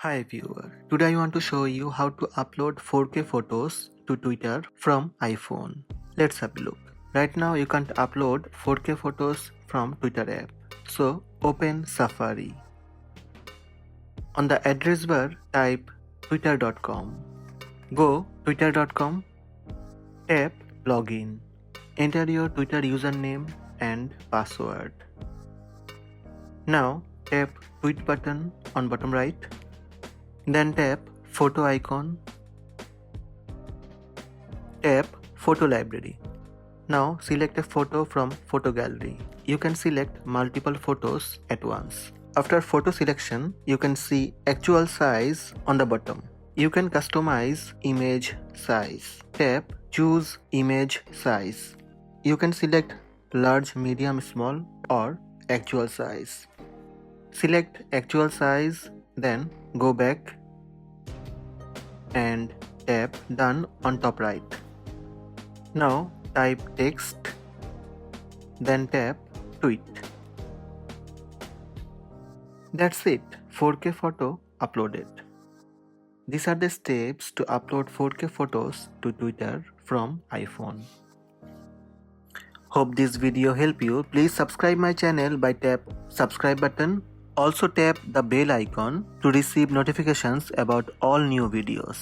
Hi viewer, today I want to show you how to upload 4K photos to Twitter from iPhone. Let's have a look. Right now you can't upload 4K photos from Twitter app. So open Safari. On the address bar type twitter.com. Go twitter.com, tap login. Enter your Twitter username and password. Now tap tweet button on bottom right. Then tap photo icon, tap photo library. Now select a photo from photo gallery. You can select multiple photos at once. After photo selection, you can see actual size on the bottom. You can customize image size. Tap choose image size. You can select large, medium, small or actual size. Select actual size, then go back and tap done on top right. Now type text, then tap tweet. That's it, 4K photo uploaded. These are the steps to upload 4K photos to Twitter from iPhone. Hope this video helped you. Please subscribe my channel by tap subscribe button. Also tap the bell icon to receive notifications about all new videos.